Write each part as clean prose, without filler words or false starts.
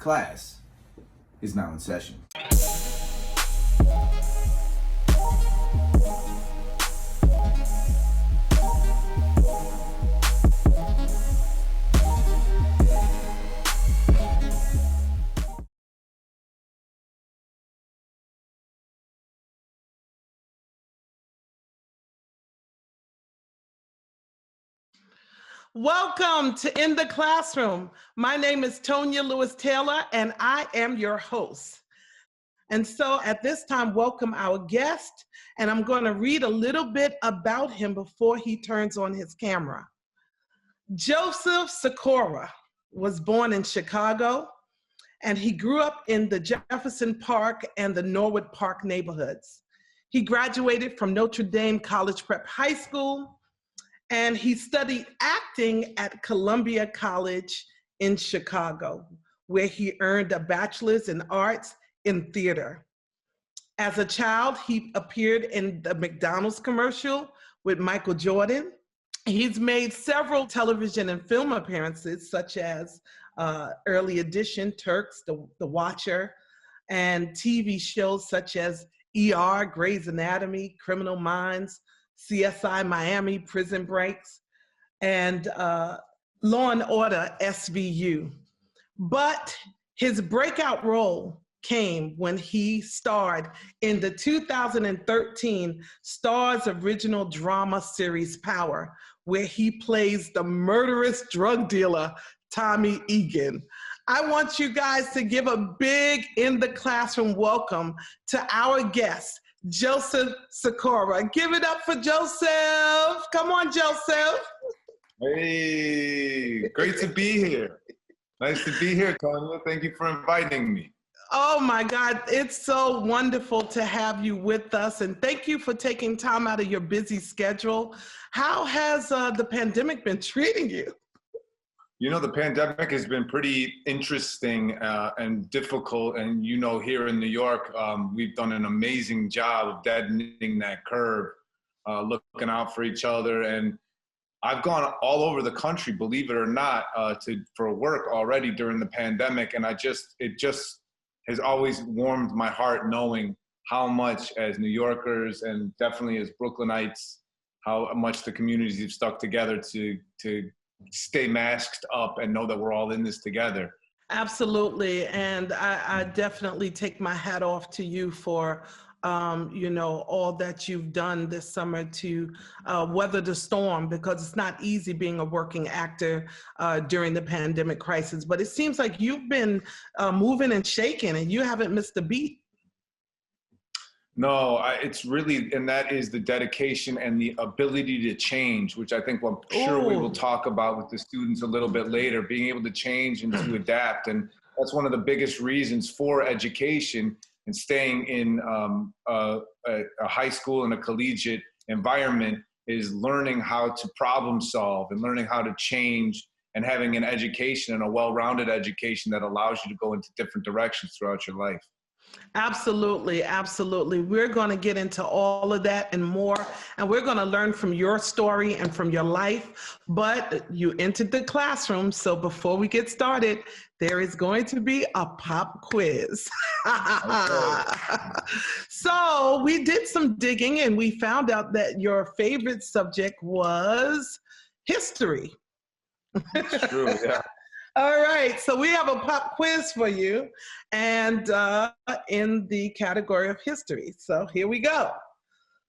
Class is now in session. Welcome to In the Classroom. My name is Tonya Lewis Taylor, and I am your host. And so at this time, welcome our guest, and I'm going to read a little bit about him before he turns on his camera. Joseph Sikora was born in Chicago, and he grew up in the Jefferson Park and the Norwood Park neighborhoods. He graduated from Notre Dame College Prep High School, and he studied acting at Columbia College in Chicago, where he earned a bachelor's in arts in theater. As a child, he appeared in the McDonald's commercial with Michael Jordan. He's made several television and film appearances, such as Early Edition, Turks, The Watcher, and TV shows such as ER, Grey's Anatomy, Criminal Minds, CSI Miami, Prison Breaks, and Law and Order SVU. But his breakout role came when he starred in the 2013 Starz original drama series Power, where he plays the murderous drug dealer, Tommy Egan. I want you guys to give a big In the Classroom welcome to our guest, Joseph Sikora. Give it up for Joseph. Come on, Joseph. Hey, great to be here. Nice to be here, Tonya. Thank you for inviting me. Oh my God, it's so wonderful to have you with us, and thank you for taking time out of your busy schedule. How has the pandemic been treating you? You know, the pandemic has been pretty interesting and difficult. And, you know, here in New York, we've done an amazing job of deadening that curve, looking out for each other. And I've gone all over the country, believe it or not, for work already during the pandemic. And it just has always warmed my heart knowing how much as New Yorkers and definitely as Brooklynites, how much the communities have stuck together to stay masked up and know that we're all in this together. Absolutely, and I definitely take my hat off to you for you know, all that you've done this summer to weather the storm, because it's not easy being a working actor during the pandemic crisis. But it seems like you've been moving and shaking, and you haven't missed a beat. No, it's really, and that is the dedication and the ability to change, which I think I'm sure we will talk about with the students a little bit later, being able to change and to adapt. And that's one of the biggest reasons for education and staying in a high school and a collegiate environment is learning how to problem solve and learning how to change and having an education and a well-rounded education that allows you to go into different directions throughout your life. Absolutely, absolutely. We're going to get into all of that and more, and we're going to learn from your story and from your life. But you entered the classroom, so before we get started, there is going to be a pop quiz. So we did some digging, and we found out that your favorite subject was history. It's true, yeah. All right, so we have a pop quiz for you, and in the category of history. So here we go.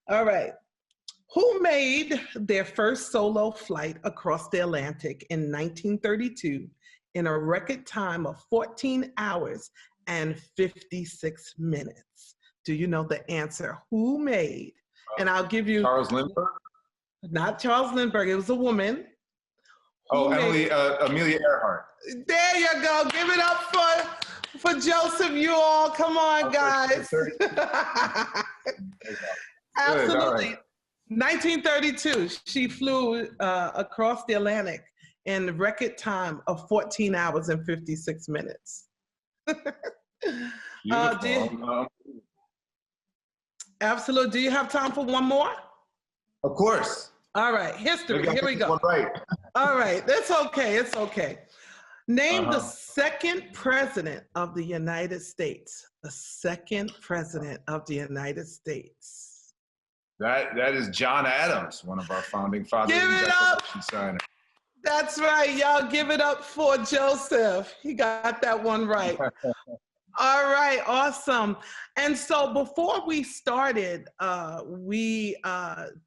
All right. Who made their first solo flight across the Atlantic in 1932 in a record time of 14 hours and 56 minutes? Do you know the answer? Who made? And I'll give you— Charles Lindbergh? Not Charles Lindbergh, it was a woman. Oh, Amelia Earhart. There you go. Give it up for Joseph, you all. Come on, guys. Absolutely. 1932, she flew across the Atlantic in record time of 14 hours and 56 minutes. Absolutely. Do you have time for one more? Of course. All right, history. Here we go. Right. All right, that's okay. It's okay. Name the second president of the United States. The second president of the United States. That is John Adams, one of our founding fathers. Give it up. Signer. That's right. Y'all give it up for Joseph. He got that one right. All right, awesome. And so before we started, we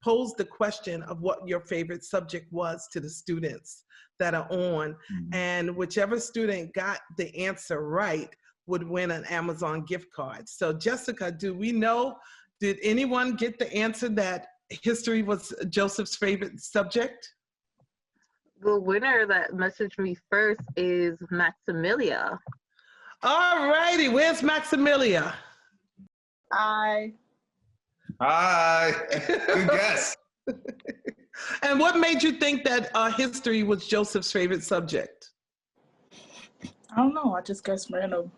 posed the question of what your favorite subject was to the students that are on. Mm-hmm. And whichever student got the answer right would win an Amazon gift card. So Jessica, do we know, did anyone get the answer that history was Joseph's favorite subject? The winner that messaged me first is Maximilia. All righty, where's Maximilia? Hi. Hi, good guess. And what made you think that history was Joseph's favorite subject? I don't know, I just guessed random.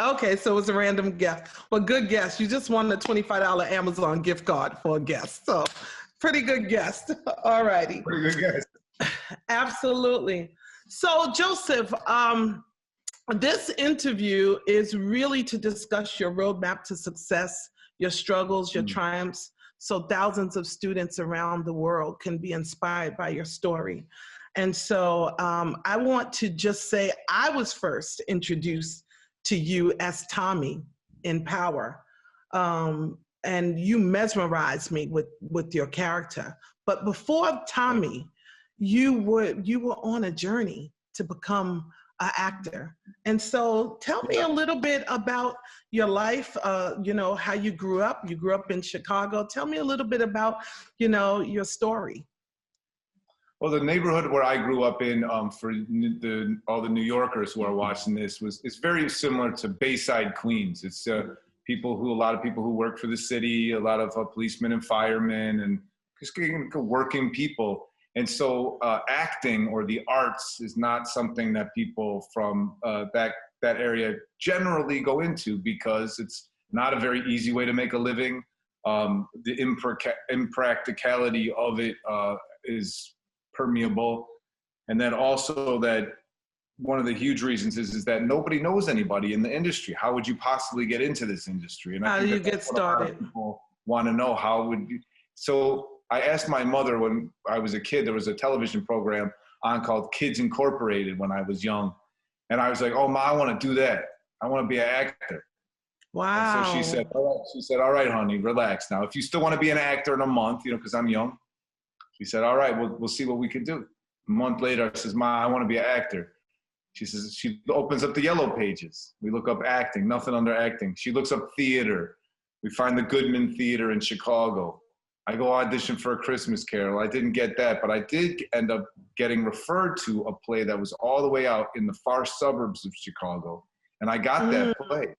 Okay, so it was a random guess. Well, good guess. You just won a $25 Amazon gift card for a guess. So pretty good guess. All righty. Pretty good guess. Absolutely. So Joseph, this interview is really to discuss your roadmap to success, your struggles, your triumphs, so thousands of students around the world can be inspired by your story. And so I want to just say I was first introduced to you as Tommy in Power. And you mesmerized me with your character. But before Tommy, you were on a journey to become an actor. And so tell me a little bit about your life, you know, how you grew up. You grew up in Chicago. Tell me a little bit about, you know, your story. Well, the neighborhood where I grew up in, for all the New Yorkers who are watching this, it's very similar to Bayside, Queens. It's a lot of people who work for the city, a lot of policemen and firemen, and just working people. And so acting or the arts is not something that people from that area generally go into, because it's not a very easy way to make a living. The impracticality of it is permeable. And then also that one of the huge reasons is that nobody knows anybody in the industry. How would you possibly get into this industry? And how do you get started? People want to know how would you. So I asked my mother when I was a kid, there was a television program on called Kids Incorporated when I was young. And I was like, oh, Ma, I want to do that. I want to be an actor. Wow. And so she said, all right, honey, relax. Now, if you still want to be an actor in a month, you know, because I'm young, she said, all right, we'll see what we can do. A month later, I says, Ma, I want to be an actor. She says, she opens up the yellow pages. We look up acting, nothing under acting. She looks up theater. We find the Goodman Theater in Chicago. I go audition for A Christmas Carol. I didn't get that, but I did end up getting referred to a play that was all the way out in the far suburbs of Chicago. And I got that play.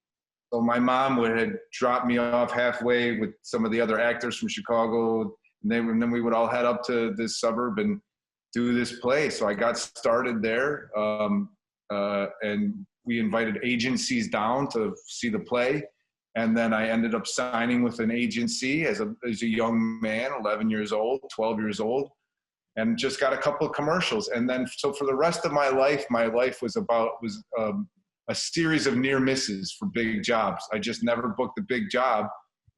So my mom had dropped me off halfway with some of the other actors from Chicago. And then we would all head up to this suburb and do this play. So I got started there. And we invited agencies down to see the play. And then I ended up signing with an agency as a young man, 11 years old, 12 years old, and just got a couple of commercials. And then, so for the rest of my life was a series of near misses for big jobs. I just never booked a big job.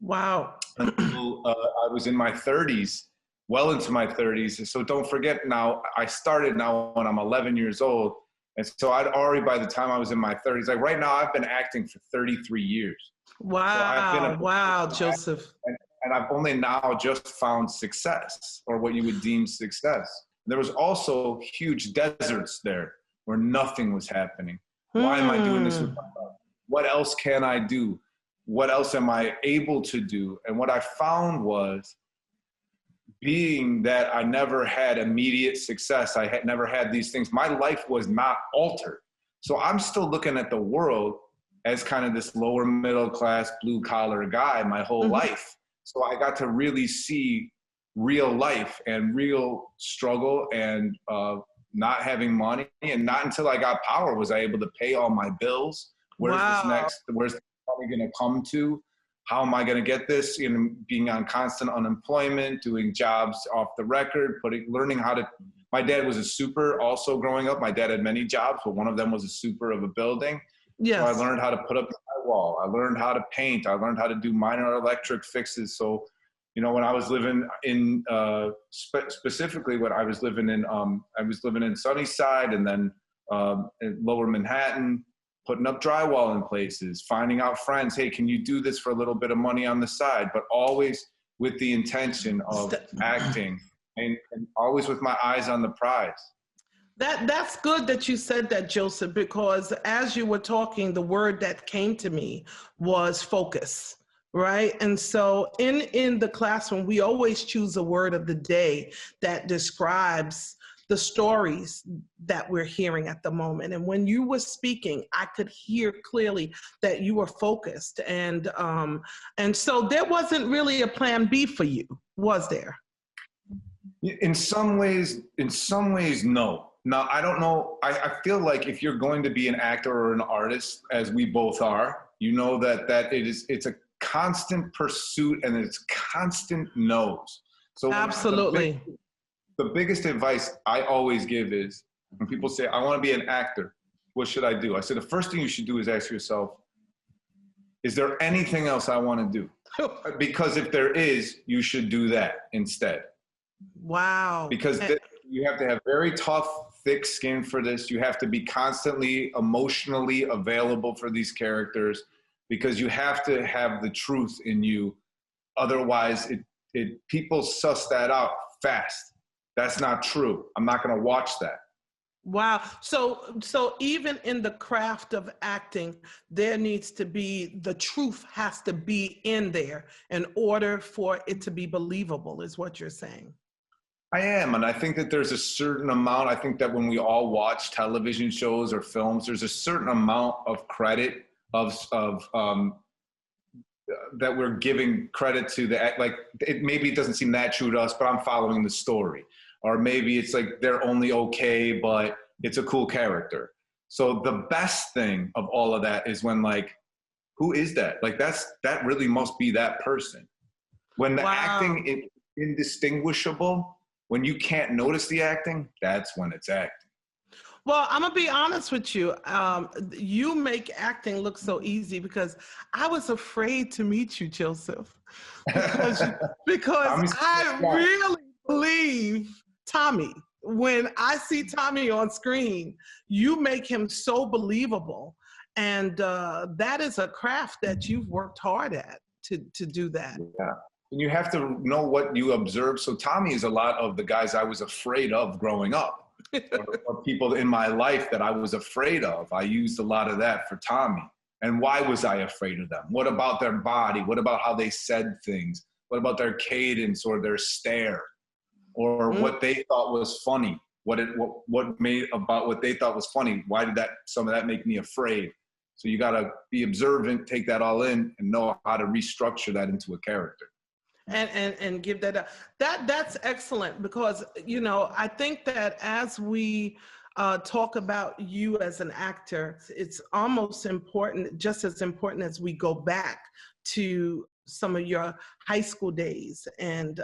Wow. Until I was in my 30s, well into my 30s. So don't forget now, I started now when I'm 11 years old. And so I'd already, by the time I was in my 30s, like right now, I've been acting for 33 years. Wow. So wow, Joseph. And I've only now just found success, or what you would deem success. There was also huge deserts there where nothing was happening. Why am I doing this with my life? What else can I do? What else am I able to do? And what I found was, being that I never had immediate success, I had never had these things, my life was not altered. So I'm still looking at the world as kind of this lower middle class, blue collar guy my whole life. So I got to really see real life and real struggle and not having money. And not until I got power was I able to pay all my bills. Where's the money gonna come to? How am I gonna get this? You know, being on constant unemployment, doing jobs off the record, learning how to My dad was a super also growing up. My dad had many jobs, but one of them was a super of a building. Yes. So I learned how to put up the wall. I learned how to paint. I learned how to do minor electric fixes. So, you know, when I was living in, specifically when I was living in Sunnyside and then in Lower Manhattan, putting up drywall in places, finding out friends, hey, can you do this for a little bit of money on the side? But always with the intention of acting and always with my eyes on the prize. That's good that you said that, Joseph, because as you were talking, the word that came to me was focus, right? And so in the classroom, we always choose a word of the day that describes the stories that we're hearing at the moment. And when you were speaking, I could hear clearly that you were focused. And so there wasn't really a plan B for you, was there? In some ways, no. Now, I don't know. I feel like if you're going to be an actor or an artist, as we both are, you know that it's a constant pursuit and it's constant no's. So absolutely. The biggest advice I always give is when people say, I want to be an actor, what should I do? I said, the first thing you should do is ask yourself, is there anything else I want to do? Because if there is, you should do that instead. Wow. Because you have to have very tough, thick skin for this. You have to be constantly emotionally available for these characters because you have to have the truth in you. Otherwise, people suss that out fast. That's not true. I'm not going to watch that. Wow. So even in the craft of acting, there needs to be, the truth has to be in there in order for it to be believable, is what you're saying. I am, and I think that there's a certain amount, I think that when we all watch television shows or films, there's a certain amount of credit that we're giving credit to maybe it doesn't seem that true to us, but I'm following the story. Or maybe it's like they're only okay, but it's a cool character. So the best thing of all of that is when who is that? That really must be that person. When the acting is indistinguishable, when you can't notice the acting, that's when it's acting. Well, I'm gonna be honest with you. You make acting look so easy because I was afraid to meet you, Joseph, because I really believe Tommy. When I see Tommy on screen, you make him so believable, and that is a craft that you've worked hard at to do that. Yeah. And you have to know what you observe. So Tommy is a lot of the guys I was afraid of growing up, or people in my life that I was afraid of. I used a lot of that for Tommy. And why was I afraid of them? What about their body? What about how they said things? What about their cadence or their stare? Or what they thought was funny? What made about what they thought was funny? Why did some of that make me afraid? So you got to be observant, take that all in, and know how to restructure that into a character. And give that up. That's excellent because, I think that as we talk about you as an actor, it's almost important, just as important as we go back to some of your high school days and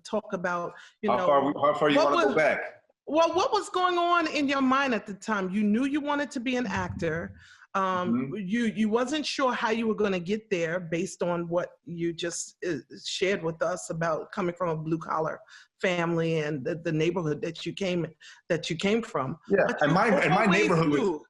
talk about, how far you want to go back? Well, what was going on in your mind at the time? You knew you wanted to be an actor. You wasn't sure how you were going to get there based on what you just shared with us about coming from a blue collar family and the neighborhood that you came from. Yeah, but my neighborhood was.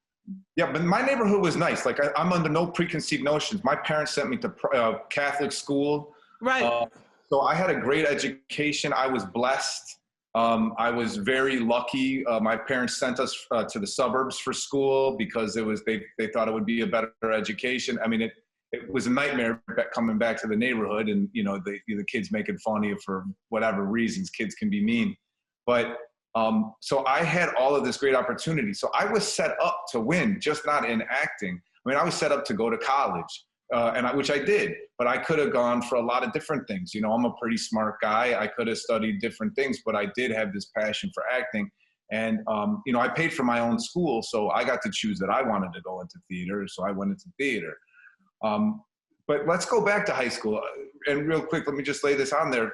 Yeah, but my neighborhood was nice. I'm under no preconceived notions. My parents sent me to Catholic school. Right. So I had a great education. I was blessed. I was very lucky. My parents sent us to the suburbs for school because they thought it would be a better education. I mean, it was a nightmare coming back to the neighborhood, and the kids making fun of you for whatever reasons. Kids can be mean, but so I had all of this great opportunity. So I was set up to win, just not in acting. I mean, I was set up to go to college. Which I did, but I could have gone for a lot of different things. I'm a pretty smart guy. I could have studied different things, but I did have this passion for acting. And, I paid for my own school, so I got to choose that I wanted to go into theater, so I went into theater. But let's go back to high school. And real quick, let me just lay this on there.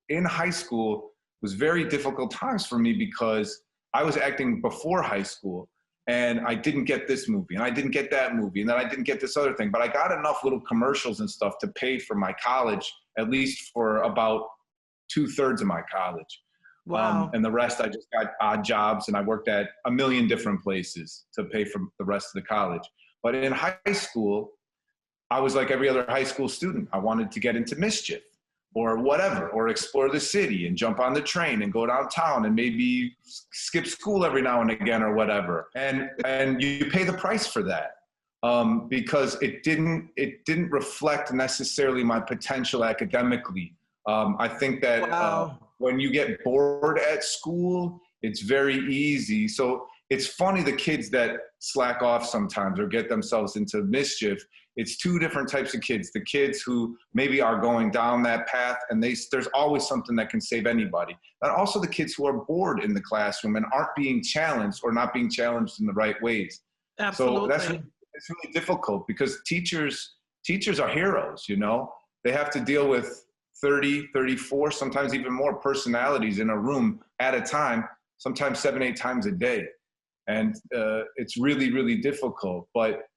In high school, was very difficult times for me because I was acting before high school and I didn't get this movie and I didn't get that movie and then I didn't get this other thing, but I got enough little commercials and stuff to pay for my college, at least for about 2/3 of my college. Wow. And the rest, I just got odd jobs and I worked at a million different places to pay for the rest of the college. But in high school, I was like every other high school student. I wanted to get into mischief or whatever, or explore the city and jump on the train and go downtown and maybe skip school every now and again or whatever. And you pay the price for that because it didn't reflect necessarily my potential academically. I think that Wow. when you get bored at school, it's very easy. So it's funny, the kids that slack off sometimes or get themselves into mischief, it's two different types of kids. The kids who maybe are going down that path and there's always something that can save anybody. And also the kids who are bored in the classroom and aren't being challenged or not being challenged in the right ways. Absolutely. So it's really difficult because teachers are heroes, you know? They have to deal with 30, 34, sometimes even more personalities in a room at a time, sometimes 7, 8 times a day. And it's really, really difficult. But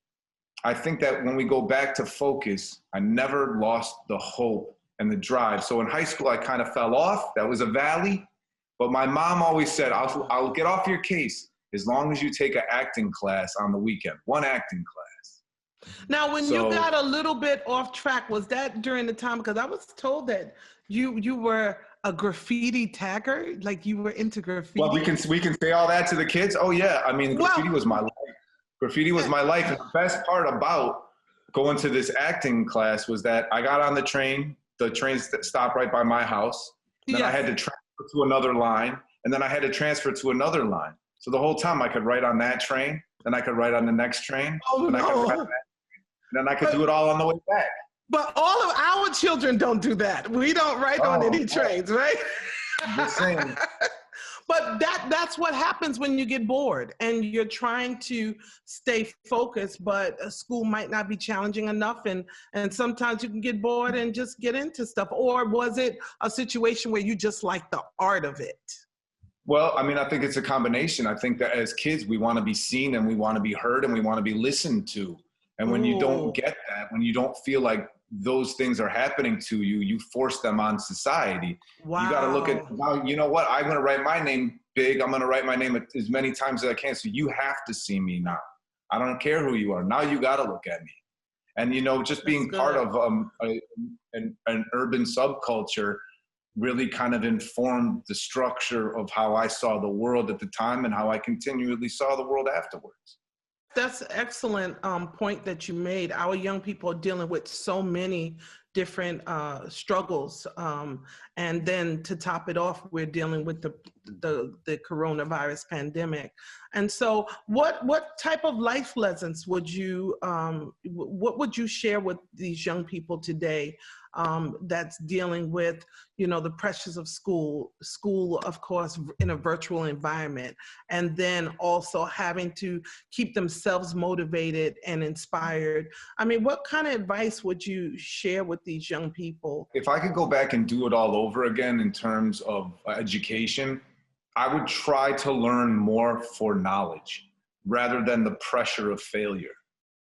I think that when we go back to focus, I never lost the hope and the drive. So in high school, I kind of fell off. That was a valley. But my mom always said, I'll get off your case as long as you take an acting class on the weekend, one acting class. Now, when you got a little bit off track, was that during the time? Because I was told that you were a graffiti tagger, like you were into graffiti. Well, we can say all that to the kids. Oh yeah, I mean, graffiti was my life. Graffiti was my life. And the best part about going to this acting class was that I got on the train stopped right by my house. Then I had to transfer to another line, and then I had to transfer to another line. So the whole time I could write on that train, then I could write on the next train, and then I could do it all on the way back. But all of our children don't do that. We don't write on any trains, right? Just saying. But that's what happens when you get bored and you're trying to stay focused, but school might not be challenging enough. And sometimes you can get bored and just get into stuff. Or was it a situation where you just like the art of it? Well, I mean, I think it's a combination. I think that as kids, we want to be seen and we want to be heard and we want to be listened to. And when you don't get that, when you don't feel like those things are happening to you, you force them on society. Wow. You got to look at, well, you know what? I'm going to write my name big. I'm going to write my name as many times as I can. So you have to see me now. I don't care who you are. Now you got to look at me. And, you know, just being part of an urban subculture really kind of informed the structure of how I saw the world at the time and how I continually saw the world afterwards. That's an excellent point that you made. Our young people are dealing with so many different struggles. And then to top it off, we're dealing with the coronavirus pandemic. And so what type of life lessons would you, what would you share with these young people today that's dealing with, you know, the pressures of school, of course, in a virtual environment, and then also having to keep themselves motivated and inspired? I mean, what kind of advice would you share with these young people? If I could go back and do it all over again in terms of education, I would try to learn more for knowledge rather than the pressure of failure.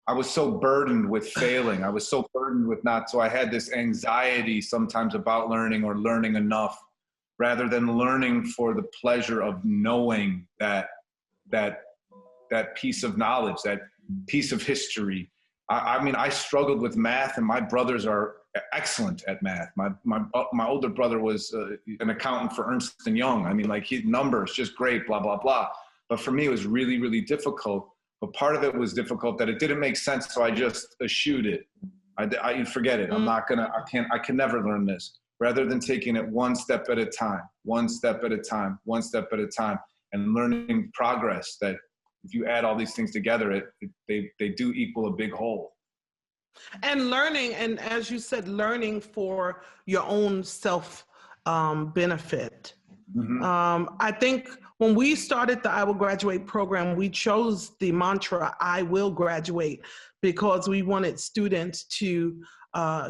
I was so burdened with failing. I was so burdened with so I had this anxiety sometimes about learning or learning enough rather than learning for the pleasure of knowing that piece of knowledge, that piece of history. I mean, I struggled with math and my brothers are excellent at math. My older brother was an accountant for Ernst & Young. I mean, like numbers, just great, blah, blah, blah. But for me, it was really, really difficult. But part of it was difficult that it didn't make sense, so I just eschewed it. I forget it. I can never learn this. Rather than taking it one step at a time, one step at a time, one step at a time, and learning progress that if you add all these things together, they do equal a big whole. And learning, and as you said, learning for your own self benefit. Mm-hmm. I think when we started the I Will Graduate program, we chose the mantra, I will graduate, because we wanted students to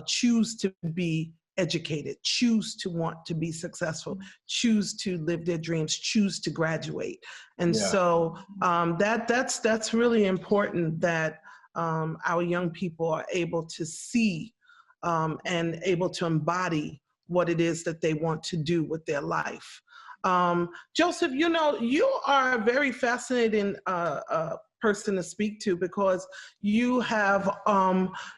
choose to be educated, choose to want to be successful, choose to live their dreams, choose to graduate. And so that's really important that our young people are able to see and able to embody what it is that they want to do with their life. Joseph, you know, you are a very fascinating person to speak to because you have,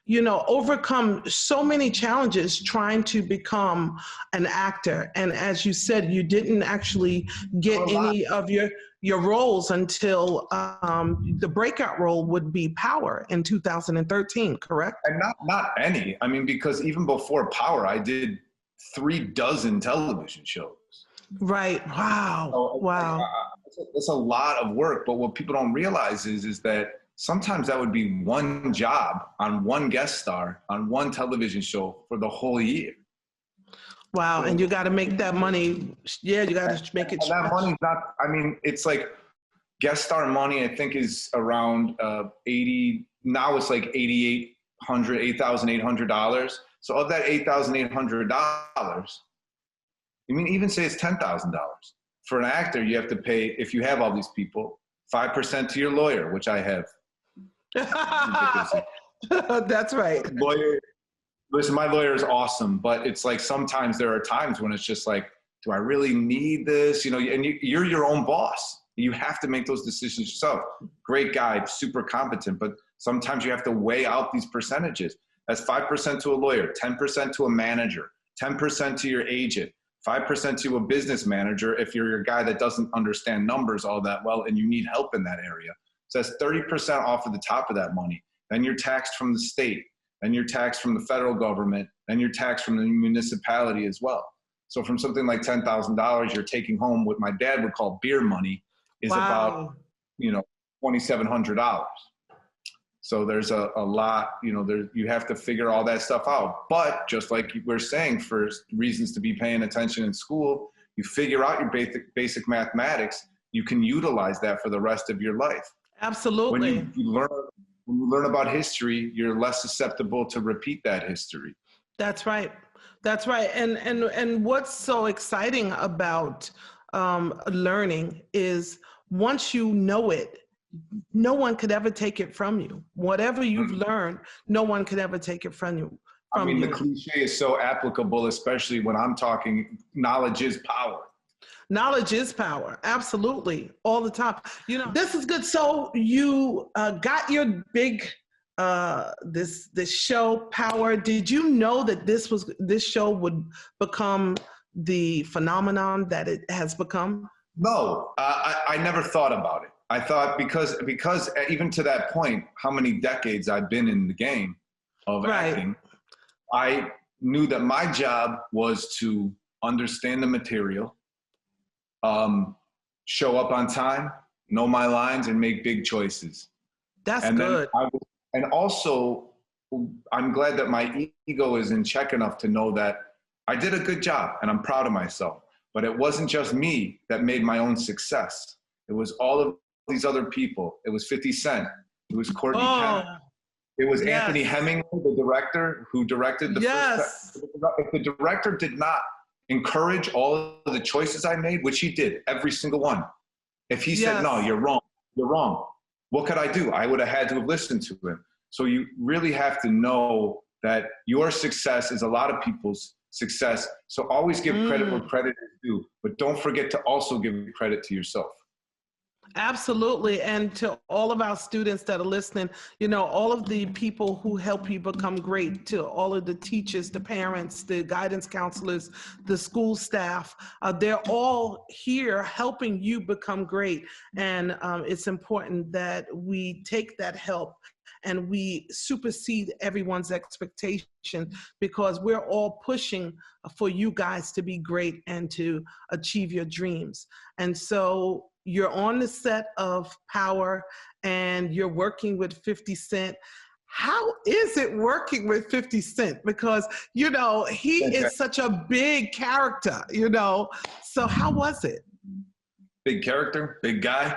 you know, overcome so many challenges trying to become an actor. And as you said, you didn't actually get any of your roles until the breakout role would be Power in 2013, correct? And not any. I mean, because even before Power, I did 36 television shows. Right. Wow. So, wow. It's a lot of work, but what people don't realize is that sometimes that would be one job on one guest star on one television show for the whole year. Wow. And you got to make that money. Yeah, you got to make it. And that money's not, I mean, it's like guest star money, I think is around 80, now it's like $8,800. So of that $8,800, I mean, even say it's $10,000. For an actor, you have to pay, if you have all these people, 5% to your lawyer, which I have. That's right. Lawyer, listen, my lawyer is awesome, but it's like sometimes there are times when it's just like, do I really need this? You know, and you're your own boss. You have to make those decisions yourself. Great guy, super competent, but sometimes you have to weigh out these percentages. That's 5% to a lawyer, 10% to a manager, 10% to your agent, 5% to a business manager if you're a guy that doesn't understand numbers all that well and you need help in that area. So that's 30% off of the top of that money. Then you're taxed from the state, then you're taxed from the federal government, then you're taxed from the municipality as well. So from something like $10,000 you're taking home, what my dad would call beer money, is about, you know, $2,700. So there's a lot, you know, you have to figure all that stuff out. But just like we're saying, for reasons to be paying attention in school, you figure out your basic mathematics, you can utilize that for the rest of your life. Absolutely. When you learn about history, you're less susceptible to repeat that history. That's right. That's right. And what's so exciting about learning is once you know it, no one could ever take it from you. Whatever you've learned, no one could ever take it from you. I mean, the cliche is so applicable, especially when I'm talking knowledge is power. Knowledge is power. Absolutely. All the time. You know, this is good. So you got your big, this show, Power. Did you know that this show would become the phenomenon that it has become? No, I never thought about it. I thought because even to that point, how many decades I've been in the game of acting, I knew that my job was to understand the material, show up on time, know my lines, and make big choices. That's good. And also, I'm glad that my ego is in check enough to know that I did a good job and I'm proud of myself. But it wasn't just me that made my own success. It was all of these other people. It was 50 Cent. It was Courtney Kemp. It was Anthony Hemingway, the director who directed the first. If the director did not encourage all of the choices I made, which he did, every single one. If he said, no, you're wrong, what could I do? I would have had to have listened to him. So you really have to know that your success is a lot of people's success. So always give credit where credit is due, but don't forget to also give credit to yourself. Absolutely. And to all of our students that are listening, you know, all of the people who help you become great, to all of the teachers, the parents, the guidance counselors, the school staff, they're all here helping you become great. And it's important that we take that help and we supersede everyone's expectation, because we're all pushing for you guys to be great and to achieve your dreams. And so you're on the set of Power and you're working with 50 Cent. How is it working with 50 Cent? Because, you know, he is such a big character, you know. So how was it? Big character, big guy.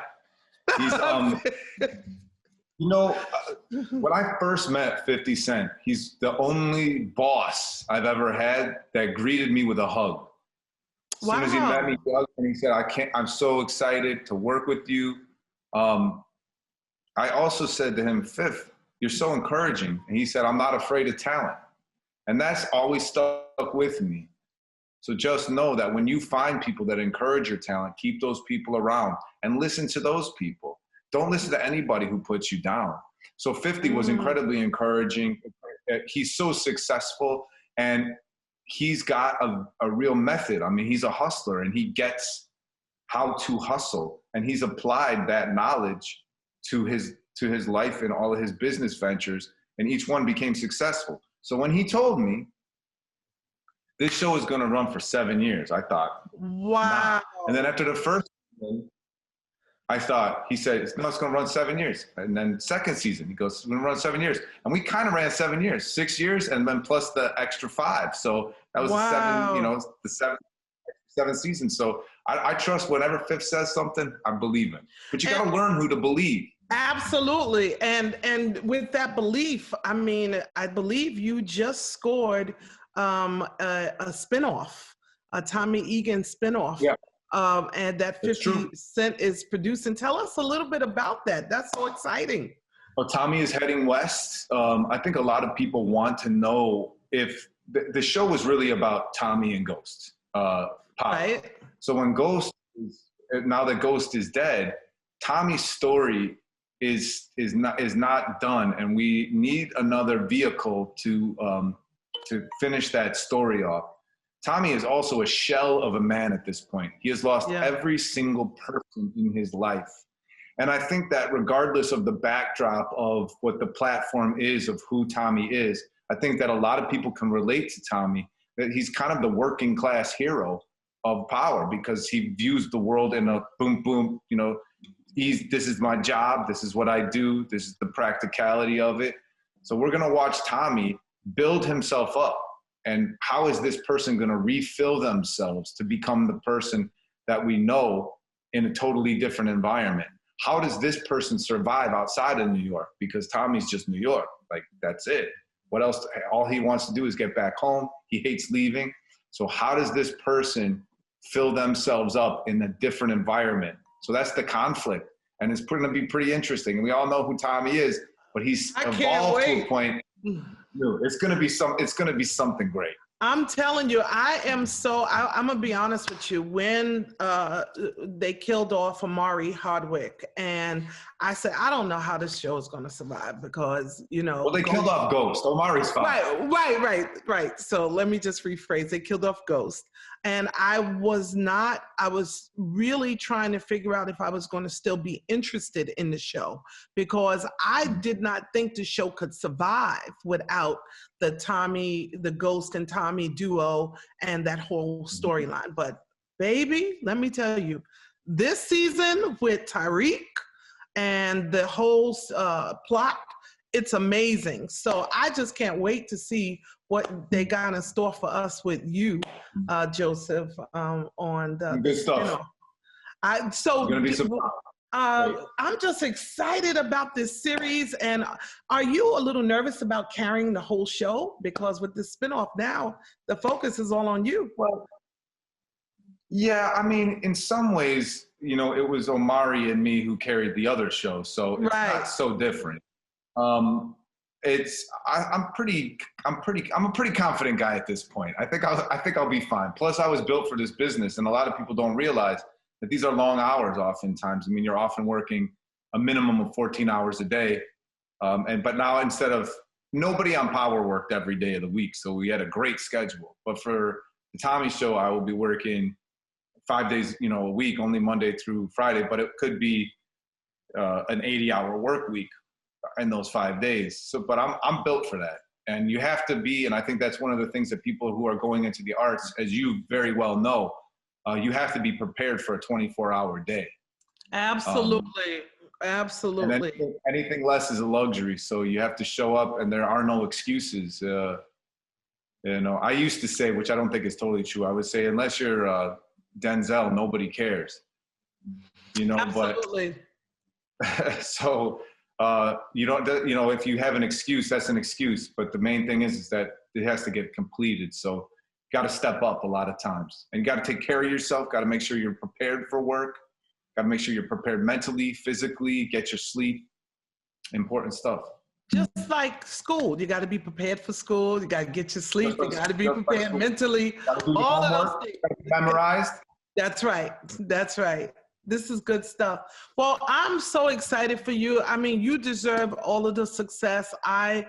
He's You know, when I first met 50 Cent, he's the only boss I've ever had that greeted me with a hug. As soon as he met me, and he said, I'm so excited to work with you. I also said to him, Fifth, you're so encouraging. And he said, I'm not afraid of talent. And that's always stuck with me. So just know that when you find people that encourage your talent, keep those people around and listen to those people. Don't listen to anybody who puts you down. So 50 was incredibly encouraging. He's so successful, and he's got a real method. I mean, he's a hustler, and he gets how to hustle. And he's applied that knowledge to his life and all of his business ventures, and each one became successful. So when he told me this show is going to run for 7 years, I thought, wow. Nah. And then after the first season, he said, no, it's going to run 7 years. And then second season, he goes, it's going to run 7 years. And we kind of ran 7 years, 6 years, and then plus the extra 5. So that was the seventh season. So I trust whenever Fifth says something, I believe him. But you got to learn who to believe. Absolutely. And with that belief, I mean, I believe you just scored a spinoff, a Tommy Egan spinoff. Yeah. And that 50 Cent is producing. Tell us a little bit about that. That's so exciting. Well, Tommy is heading west. I think a lot of people want to know if the show was really about Tommy and Ghost. Right. So when now that Ghost is dead, Tommy's story is not done, and we need another vehicle to finish that story off. Tommy is also a shell of a man at this point. He has lost every single person in his life. And I think that regardless of the backdrop of what the platform is of who Tommy is, I think that a lot of people can relate to Tommy, that he's kind of the working class hero of power, because he views the world in a boom, boom, this is my job, this is what I do, this is the practicality of it. So we're gonna watch Tommy build himself up. And how is this person going to refill themselves to become the person that we know in a totally different environment? How does this person survive outside of New York? Because Tommy's just New York. Like, that's it. What else? All he wants to do is get back home. He hates leaving. So how does this person fill themselves up in a different environment? So that's the conflict. And it's going to be pretty interesting. And we all know who Tommy is, but he's evolved to a point. It's going to be something great. I'm telling you, I'm going to be honest with you. When they killed off Amari Hardwick, and I said, I don't know how this show is going to survive, because, Well, they killed off Ghost. Omari's fine. Right. So let me just rephrase. They killed off Ghost. And I was really trying to figure out if I was going to still be interested in the show, because I did not think the show could survive without the Ghost and Tommy duo and that whole storyline. But baby, let me tell you, this season with Tariq and the whole plot, it's amazing. So I just can't wait to see what they got in store for us with you, Joseph, on the good stuff. I'm just excited about this series. And are you a little nervous about carrying the whole show? Because with the spinoff now, the focus is all on you. Well, yeah, I mean, in some ways, it was Omari and me who carried the other show, so it's not so different. I'm a pretty confident guy at this point. I think I'll be fine. Plus, I was built for this business, and a lot of people don't realize that these are long hours oftentimes. I mean, you're often working a minimum of 14 hours a day. But now, instead of, nobody on Power worked every day of the week, so we had a great schedule. But for the Tommy show, I will be working 5 days, a week, only Monday through Friday, but it could be an 80-hour work week in those 5 days. So, but I'm built for that. And you have to be, and I think that's one of the things that people who are going into the arts, as you very well know, you have to be prepared for a 24-hour day. Absolutely. And anything less is a luxury. So you have to show up, and there are no excuses. I used to say, which I don't think is totally true, I would say, unless you're Denzel, nobody cares. Absolutely. But so You don't, you know, if you have an excuse, that's an excuse. But the main thing is that it has to get completed. So got to step up a lot of times, and you got to take care of yourself. Got to make sure you're prepared for work. Got to make sure you're prepared mentally, physically, get your sleep. Important stuff. Just like school, you got to be prepared for school. You got to get your sleep. You got to be prepared mentally. All of those things. Memorized. That's right. That's right. This is good stuff. Well, I'm so excited for you. I mean, you deserve all of the success. I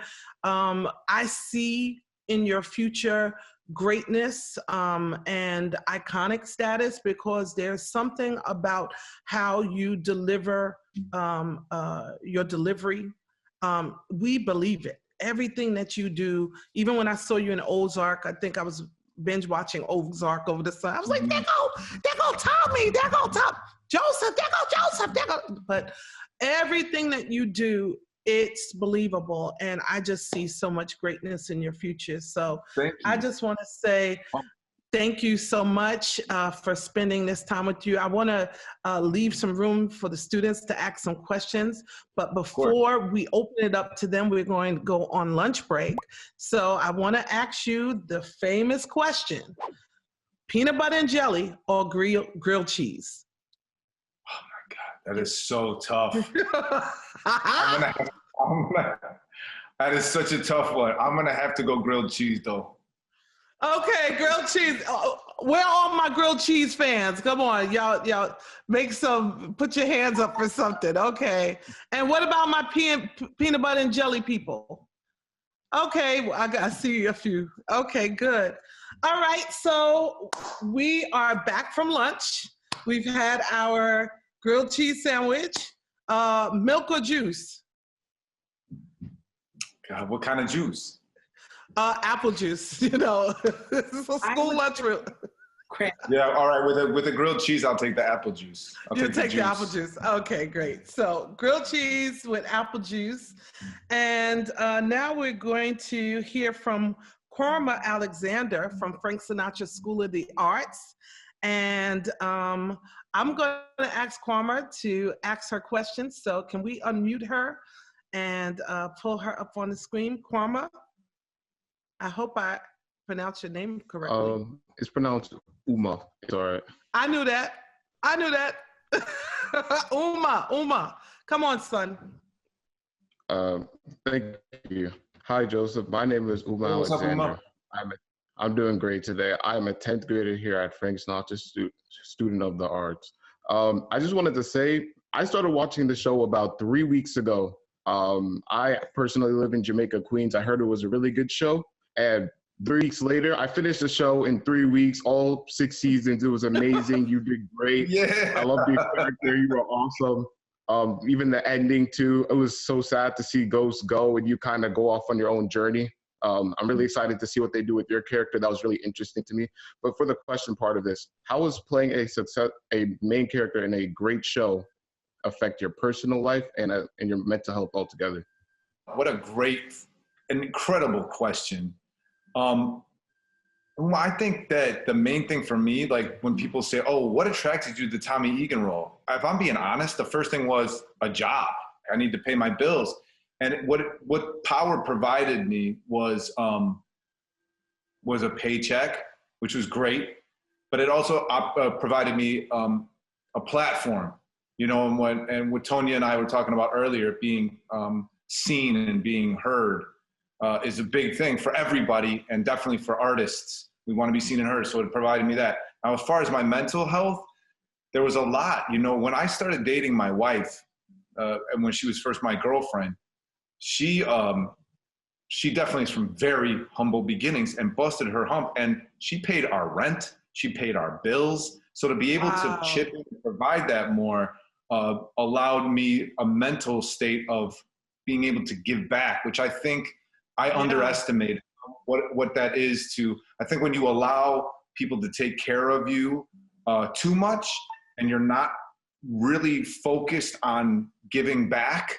see in your future greatness and iconic status, because there's something about how you deliver your delivery. We believe it. Everything that you do, even when I saw you in Ozark, I think I was binge watching Ozark over the summer. I was like, there go Tommy, there go Tom, Joseph, there go Joseph, there go. But everything that you do, it's believable. And I just see so much greatness in your future. So I just want to say thank you so much for spending this time with you. I want to leave some room for the students to ask some questions. But before we open it up to them, we're going to go on lunch break. So I want to ask you the famous question: peanut butter and jelly or grilled cheese? Oh my God, that is so tough. That is such a tough one. I'm gonna have to go grilled cheese though. Okay, grilled cheese. Where are all my grilled cheese fans? Come on, y'all put your hands up for something. Okay. And what about my peanut butter and jelly people? Okay, well, I see a few. Okay, good. All right, so we are back from lunch. We've had our grilled cheese sandwich. Milk or juice? God, what kind of juice? Apple juice, you know. This is a school lunch room. Yeah, all right. With a grilled cheese, I'll take the apple juice. You take the apple juice. Okay, great. So grilled cheese with apple juice. And now we're going to hear from Korma Alexander from Frank Sinatra School of the Arts. And I'm going to ask Korma to ask her questions. So can we unmute her and pull her up on the screen? Korma, I hope I pronounced your name correctly. It's pronounced Uma. It's all right. I knew that. Uma. Come on, son. Thank you. Hi, Joseph. My name is Uma Alexander. I'm doing great today. I'm a 10th grader here at Frank Sinatra Student of the Arts. I just wanted to say, I started watching the show about 3 weeks ago. I personally live in Jamaica, Queens. I heard it was a really good show. And 3 weeks later, I finished the show in 3 weeks, all 6 seasons. It was amazing. You did great. Yeah. I love your character. You were awesome. Even the ending too. It was so sad to see Ghost go and you kind of go off on your own journey. I'm really excited to see what they do with your character. That was really interesting to me. But for the question part of this, how was playing a main character in a great show affect your personal life and your mental health altogether? What a great, incredible question. Well, I think that the main thing for me, like when people say, oh, what attracted you to the Tommy Egan role? If I'm being honest, the first thing was a job. I need to pay my bills. And what Power provided me was a paycheck, which was great, but it also provided me a platform, you know, and what Tonya and I were talking about earlier, being seen and being heard. Is a big thing for everybody, and definitely for artists. We want to be seen and heard, so it provided me that. Now, as far as my mental health, there was a lot. You know, when I started dating my wife, and when she was first my girlfriend, she definitely is from very humble beginnings and busted her hump, and she paid our rent, she paid our bills. So to be able to chip in and provide that more allowed me a mental state of being able to give back, which I think I underestimated what that is to. I think when you allow people to take care of you too much and you're not really focused on giving back,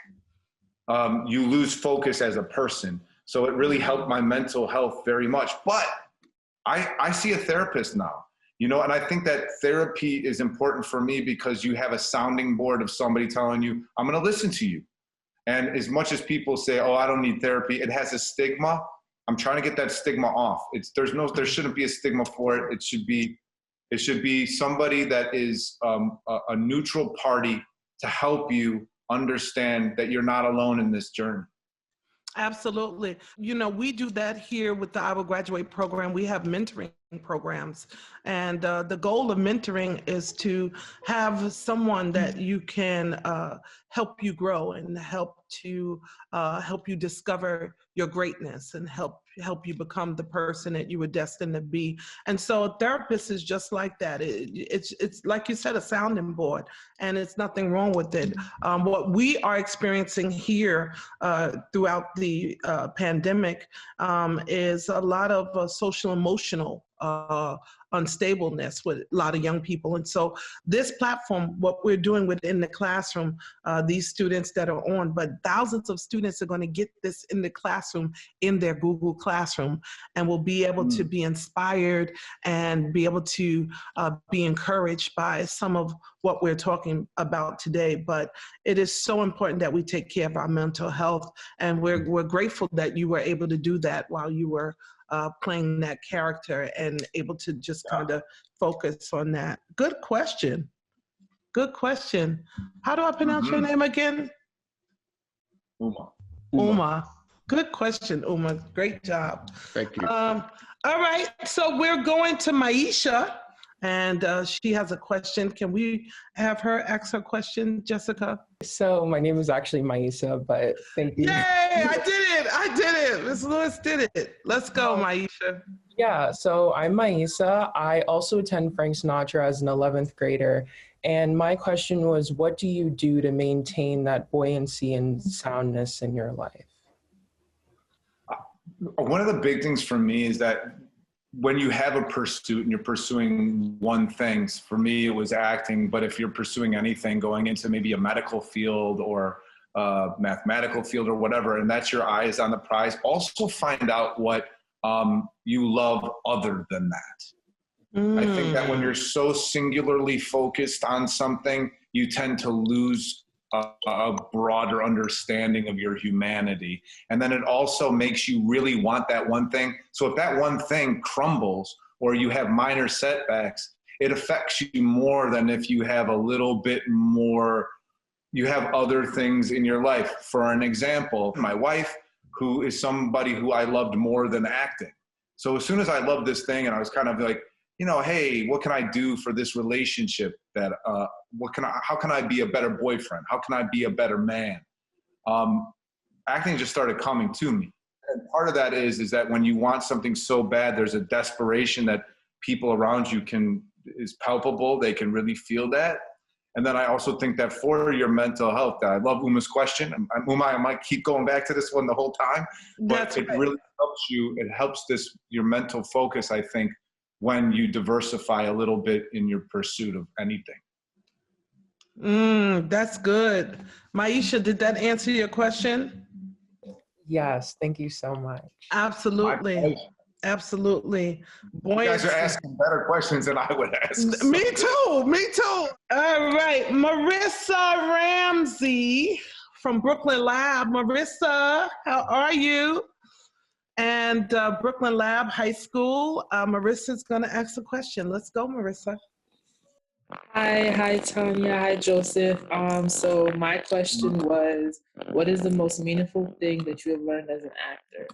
you lose focus as a person. So it really helped my mental health very much. But I see a therapist now, you know, and I think that therapy is important for me because you have a sounding board of somebody telling you, I'm going to listen to you. And as much as people say, oh, I don't need therapy, it has a stigma. I'm trying to get that stigma off. There shouldn't be a stigma for it. It should be somebody that is a neutral party to help you understand that you're not alone in this journey. Absolutely. You know, we do that here with the I Will Graduate program. We have mentoring programs. And the goal of mentoring is to have someone that you can help you grow and help you discover your greatness and help you become the person that you were destined to be. And so a therapist is just like that. It's like you said, a sounding board, and it's nothing wrong with it. What we are experiencing here throughout the pandemic is a lot of social emotional unstableness with a lot of young people. And so this platform, what we're doing within the classroom, these students that are on, but thousands of students are going to get this in the classroom, in their Google Classroom, and will be able to be inspired and be able to be encouraged by some of what we're talking about today. But it is so important that we take care of our mental health, and we're grateful that you were able to do that while you were playing that character and able to just kind of focus on that. Good question. Good question. How do I pronounce your name again? Uma. Good question, Uma. Great job. Thank you. All right, so we're going to Maisha, and she has a question. Can we have her ask her question, Jessica? So my name is actually Maisha, but thank you. Yay, I did it. Ms. Lewis did it. Let's go, Maisha. Yeah, so I'm Maisha. I also attend Frank Sinatra as an 11th grader. And my question was, what do you do to maintain that buoyancy and soundness in your life? One of the big things for me is that when you have a pursuit and you're pursuing one thing, for me it was acting, but if you're pursuing anything, going into maybe a medical field or a mathematical field or whatever, and that's your eyes on the prize, also find out what you love other than that. I think that when you're so singularly focused on something, you tend to lose a broader understanding of your humanity. And then it also makes you really want that one thing. So if that one thing crumbles or you have minor setbacks, it affects you more than if you have a little bit more, you have other things in your life. For an example, my wife, who is somebody who I loved more than acting. So as soon as I loved this thing and I was kind of like, you know, hey, what can I do for this relationship? That how can I be a better boyfriend? How can I be a better man? Acting just started coming to me. And part of that is that when you want something so bad, there's a desperation that people around you is palpable. They can really feel that. And then I also think that for your mental health, I love Uma's question. Uma, I might keep going back to this one the whole time, but it really helps you. It helps your mental focus, I think, when you diversify a little bit in your pursuit of anything. That's good. Maisha, did that answer your question? Yes, thank you so much. Absolutely. Absolutely. You guys are asking better questions than I would ask. Me too. All right. Marissa Ramsey from Brooklyn Lab. Marissa, how are you? And Brooklyn Lab High School. Marissa's going to ask a question. Let's go, Marissa. Hi, Tonya. Hi, Joseph. So my question was, what is the most meaningful thing that you have learned as an actor?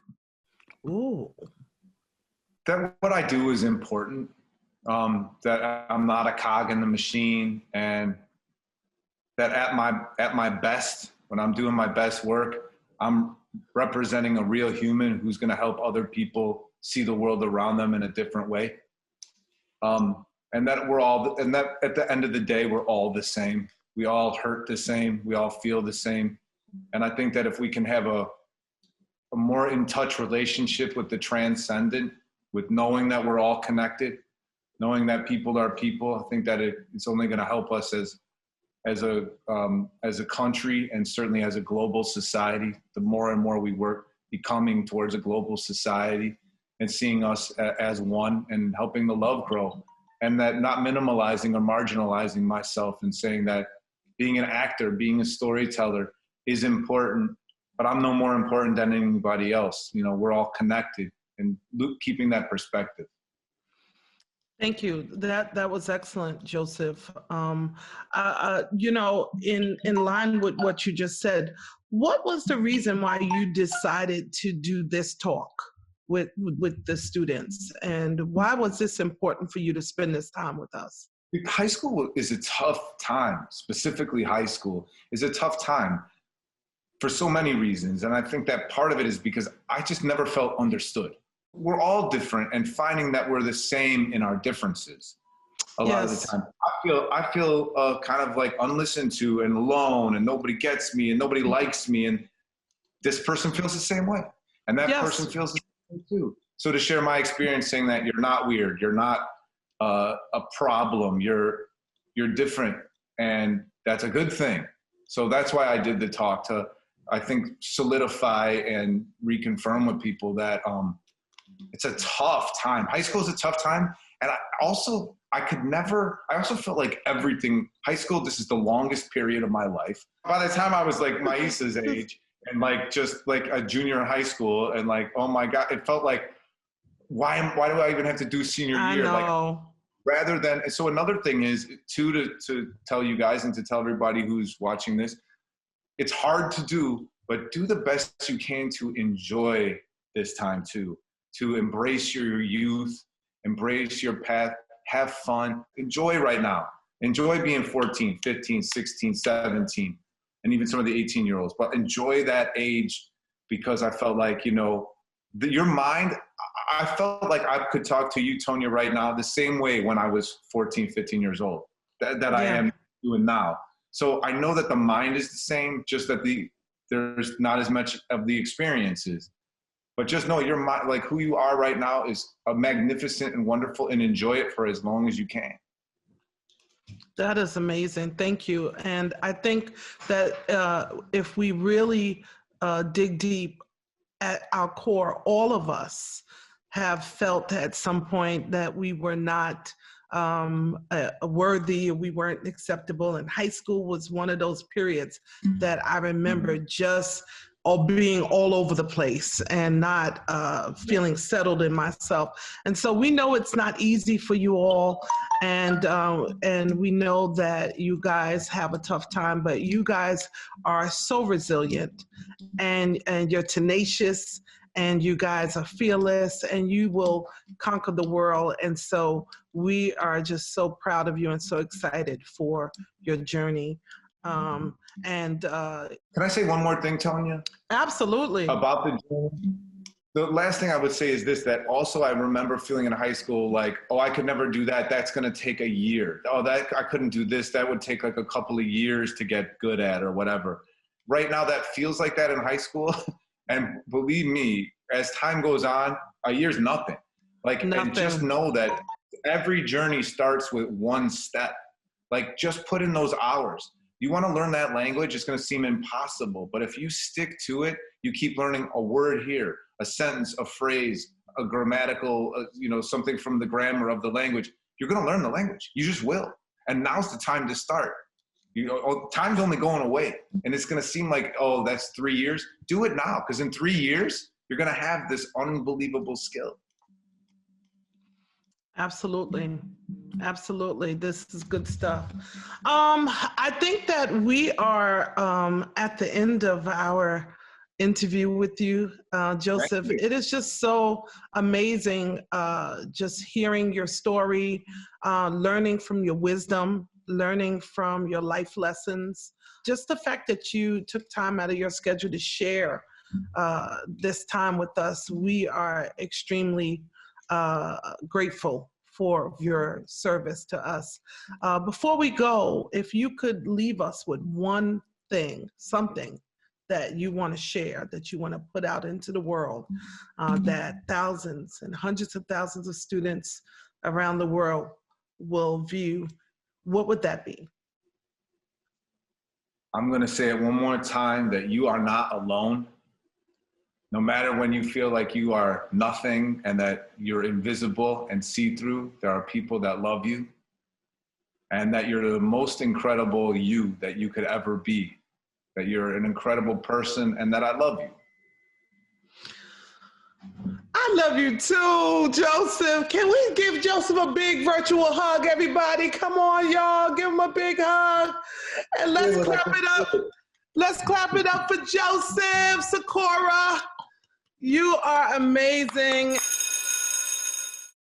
Ooh. That what I do is important, that I'm not a cog in the machine, and that at my best, when I'm doing my best work, I'm representing a real human who's going to help other people see the world around them in a different way. And that at the end of the day, we're all the same. We all hurt the same. We all feel the same. And I think that if we can have a more in touch relationship with the transcendent, with knowing that we're all connected, knowing that people are people, I think that it's only going to help us as a country and certainly as a global society. The more and more we work becoming towards a global society and seeing us as one and helping the love grow, and that not minimalizing or marginalizing myself and saying that being an actor, being a storyteller is important, but I'm no more important than anybody else. You know, we're all connected, and keeping that perspective. Thank you. That was excellent, Joseph. You know, in line with what you just said, what was the reason why you decided to do this talk with the students, and why was this important for you to spend this time with us? High school is a tough time. Specifically, high school is a tough time for so many reasons, and I think that part of it is because I just never felt understood. We're all different, and finding that we're the same in our differences a lot of the time. I feel kind of like unlistened to and alone, and nobody gets me and nobody likes me, and this person feels the same way, and that person feels the same way too. So to share my experience saying that you're not weird, you're not a problem, you're different, and that's a good thing. So that's why I did the talk, to, I think, solidify and reconfirm with people that it's a tough time. High school is a tough time. And I also felt like everything, high school, this is the longest period of my life. By the time I was like Maisa's age and like just like a junior in high school, and like, oh my God, it felt like, why do I even have to do senior year? I know. Like, rather than, so another thing is to tell you guys and to tell everybody who's watching this, it's hard to do, but do the best you can to enjoy this time too. To embrace your youth, embrace your path, have fun, enjoy right now. Enjoy being 14, 15, 16, 17, and even some of the 18-year-olds, but enjoy that age, because I felt like, you know, your mind, I felt like I could talk to you, Tonya, right now the same way when I was 14, 15 years old that I am doing now. So I know that the mind is the same, just that there's not as much of the experiences. But just know your mind, like who you are right now, is a magnificent and wonderful, and enjoy it for as long as you can. That is amazing. Thank you. And I think that if we really dig deep at our core, all of us have felt at some point that we were not worthy, we weren't acceptable. And high school was one of those periods that I remember just being all over the place and not feeling settled in myself. And so we know it's not easy for you all, and we know that you guys have a tough time, but you guys are so resilient, and you're tenacious, and you guys are fearless, and you will conquer the world. And so we are just so proud of you and so excited for your journey. Can I say one more thing, Tonya? Absolutely. About the journey. The last thing I would say is this, that also I remember feeling in high school like, oh, I could never do that. That's going to take a year. Oh, that I couldn't do this. That would take like a couple of years to get good at or whatever. Right now, that feels like that in high school. And believe me, as time goes on, a year's nothing. Like, and just know that every journey starts with one step. Like, just put in those hours. You want to learn that language, it's going to seem impossible. But if you stick to it, you keep learning a word here, a sentence, a phrase, a grammatical, something from the grammar of the language. You're going to learn the language. You just will. And now's the time to start. Time's only going away. And it's going to seem like, oh, that's 3 years. Do it now, because in 3 years, you're going to have this unbelievable skill. Absolutely. Absolutely. This is good stuff. I think that we are at the end of our interview with you, Joseph. You. It is just so amazing just hearing your story, learning from your wisdom, learning from your life lessons. Just the fact that you took time out of your schedule to share this time with us, we are extremely grateful for your service to us. Before we go, if you could leave us with one thing, something that you want to share, that you want to put out into the world, that thousands and hundreds of thousands of students around the world will view, what would that be? I'm going to say it one more time, that you are not alone. No matter when you feel like you are nothing and that you're invisible and see-through, there are people that love you, and that you're the most incredible you that you could ever be. that you're an incredible person, and that I love you. I love you too, Joseph. Can we give Joseph a big virtual hug, everybody? Come on, y'all. Give him a big hug. And let's clap it up. Let's clap it up for Joseph Sikora. You are amazing.